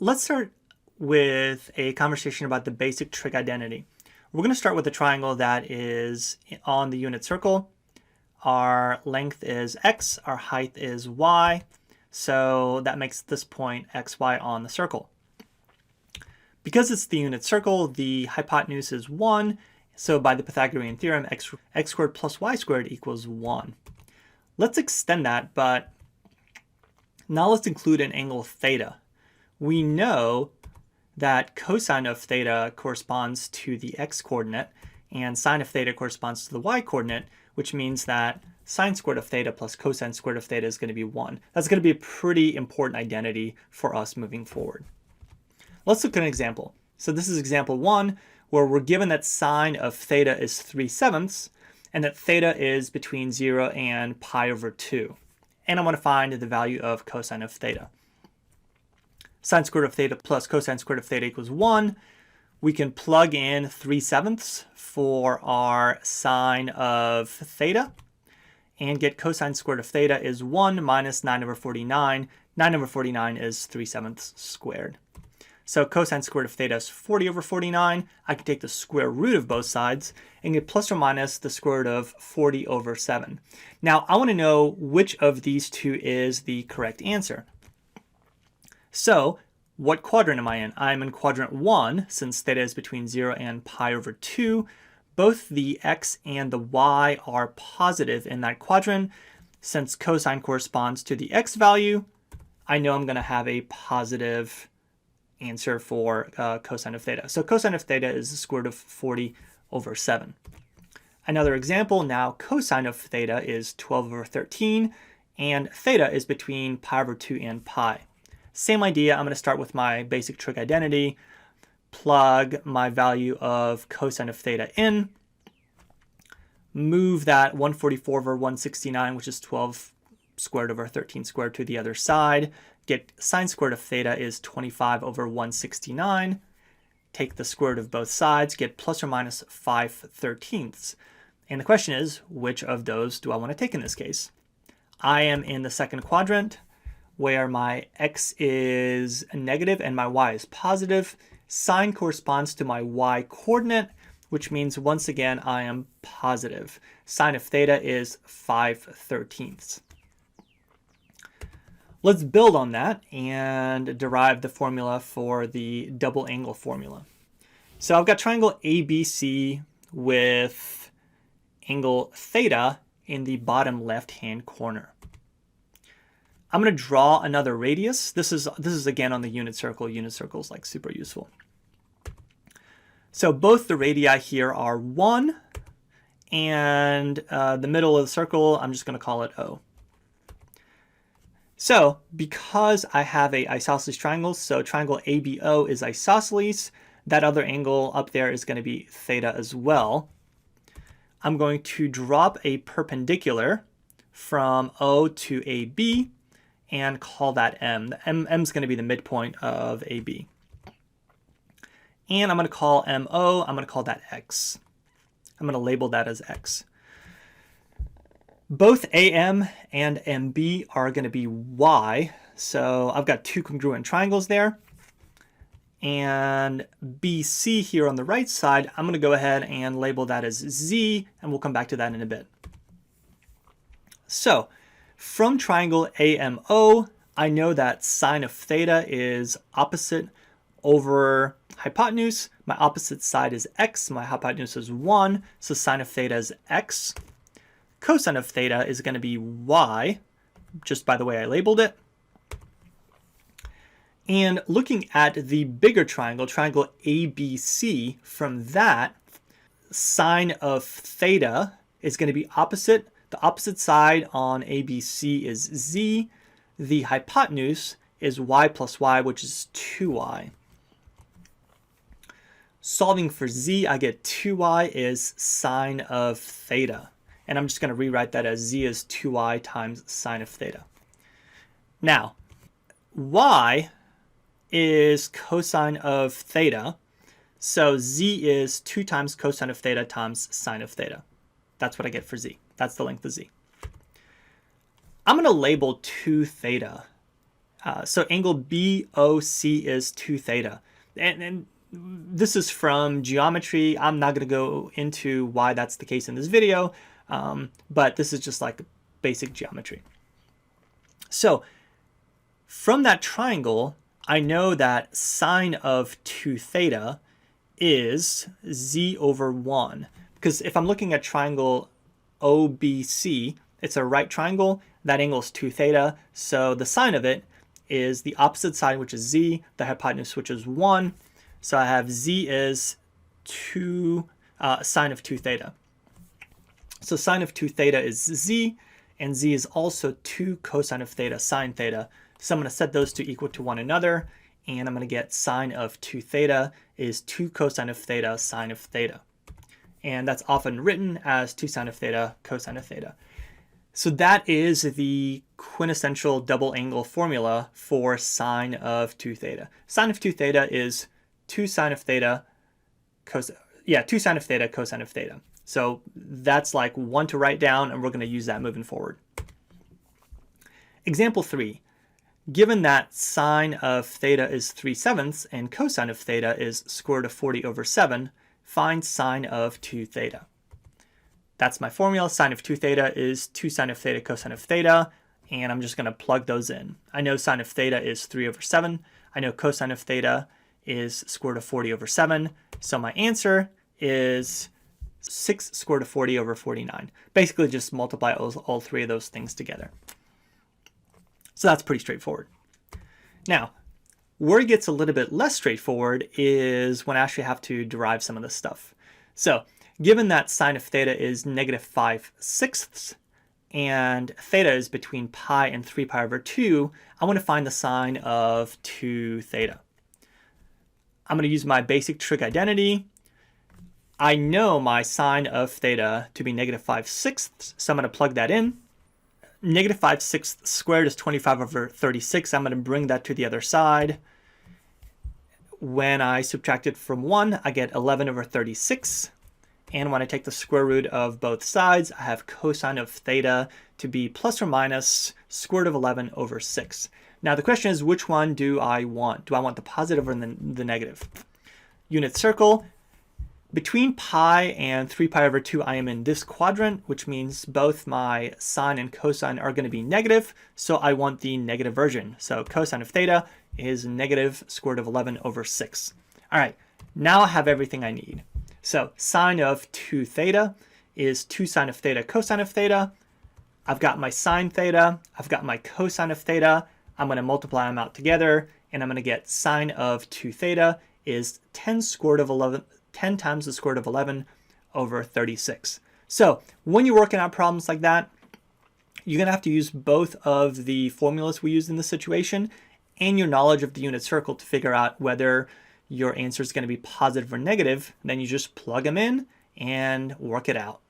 Let's start with a conversation about the basic trig identity. We're going to start with a triangle that is on the unit circle. Our length is x, our height is y, so that makes this point xy on the circle. Because it's the unit circle, the hypotenuse is 1, so by the Pythagorean theorem, x squared plus y squared equals 1. Let's extend that, but now let's include an angle theta. We know that cosine of theta corresponds to the x-coordinate and sine of theta corresponds to the y-coordinate, which means that sine squared of theta plus cosine squared of theta is going to be 1. That's going to be a pretty important identity for us moving forward. Let's look at an example. So this is example 1, where we're given that sine of theta is 3/7 and that theta is between 0 and pi over 2. And I want to find the value of cosine of theta. Sine squared of theta plus cosine squared of theta equals 1. We can plug in 3/7 for our sine of theta and get cosine squared of theta is 1 minus 9 over 49. 9 over 49 is 3/7 squared. So cosine squared of theta is 40 over 49. I can take the square root of both sides and get plus or minus the square root of 40 over 7. Now I want to know which of these two is the correct answer. So what quadrant am I in? I'm in quadrant 1, since theta is between 0 and pi over 2. Both the x and the y are positive in that quadrant. Since cosine corresponds to the x value, I know I'm going to have a positive answer for cosine of theta. So cosine of theta is the square root of 40 over 7. Another example, now cosine of theta is 12 over 13, and theta is between pi over 2 and pi. Same idea, I'm going to start with my basic trig identity, plug my value of cosine of theta in, move that 144 over 169, which is 12 squared over 13 squared, to the other side, get sine squared of theta is 25 over 169, take the square root of both sides, get plus or minus 5/13. And the question is, which of those do I want to take in this case? I am in the second quadrant, where my x is negative and my y is positive. Sine corresponds to my y coordinate, which means once again I am positive. Sine of theta is 5/13. Let's build on that and derive the formula for the double angle formula. So I've got triangle ABC with angle theta in the bottom left-hand corner. I'm going to draw another radius. This is again on the unit circle. Unit circle is like super useful. So both the radii here are 1, and the middle of the circle, I'm just going to call it O. So because I have a isosceles triangle, so triangle ABO is isosceles, that other angle up there is going to be theta as well. I'm going to drop a perpendicular from O to AB and call that M. The M is going to be the midpoint of AB. And I'm going to call MO, I'm going to call that X. I'm going to label that as X. Both AM and MB are going to be Y, so I've got two congruent triangles there. And BC here on the right side, I'm going to go ahead and label that as Z, and we'll come back to that in a bit. So from triangle AMO, I know that sine of theta is opposite over hypotenuse. My opposite side is x, my hypotenuse is 1, so sine of theta is x. Cosine of theta is going to be y, just by the way I labeled it. And looking at the bigger triangle, triangle ABC, from that, sine of theta is going to be opposite. The opposite side on ABC is z. The hypotenuse is y plus y, which is 2y. Solving for z, I get 2y is sine of theta. And I'm just going to rewrite that as z is 2y times sine of theta. Now, y is cosine of theta. So z is 2 times cosine of theta times sine of theta. That's what I get for z. That's the length of z. I'm going to label 2 theta So angle BOC is 2 theta. And this is from geometry. I'm not going to go into why that's the case in this video, but this is just like basic geometry. So from that triangle, I know that sine of 2 theta is z over 1. Because if I'm looking at triangle OBC, it's a right triangle. That angle is 2 theta. So the sine of it is the opposite side, which is z, the hypotenuse, which is 1. So I have z is 2 sine of 2 theta. So sine of 2 theta is z, and z is also 2 cosine of theta sine theta. So I'm going to set those two equal to one another, and I'm going to get sine of 2 theta is 2 cosine of theta sine of theta. And that's often written as 2 sine of theta cosine of theta. So that is the quintessential double angle formula for sine of 2 theta. Sine of 2 theta is 2 sine of theta 2 sine of theta cosine of theta. So that's like one to write down, and we're going to use that moving forward. Example 3. Given that sine of theta is 3/7 and cosine of theta is square root of 40 over 7, find sine of 2 theta. That's my formula. Sine of 2 theta is 2 sine of theta cosine of theta, and I'm just going to plug those in. I know sine of theta is 3 over 7. I know cosine of theta is square root of 40 over 7. So my answer is 6 square root of 40 over 49. Basically just multiply all three of those things together. So that's pretty straightforward. Now, where it gets a little bit less straightforward is when I actually have to derive some of this stuff. So given that sine of theta is negative 5/6 and theta is between pi and 3 pi over 2, I want to find the sine of 2 theta. I'm going to use my basic trig identity. I know my sine of theta to be negative 5/6, so I'm going to plug that in. Negative 5/6 squared is 25 over 36. I'm going to bring that to the other side. When I subtract it from 1, I get 11 over 36. And when I take the square root of both sides, I have cosine of theta to be plus or minus square root of 11 over 6. Now the question is, which one do I want? Do I want the positive or the negative? Unit circle. Between pi and 3 pi over 2, I am in this quadrant, which means both my sine and cosine are going to be negative, so I want the negative version. So cosine of theta is negative square root of 11 over 6. All right, now I have everything I need. So sine of 2 theta is 2 sine of theta cosine of theta. I've got my sine theta. I've got my cosine of theta. I'm going to multiply them out together, and I'm going to get sine of 2 theta is 10 times the square root of 11 over 36. So when you're working out problems like that, you're going to have to use both of the formulas we used in this situation and your knowledge of the unit circle to figure out whether your answer is going to be positive or negative. Then you just plug them in and work it out.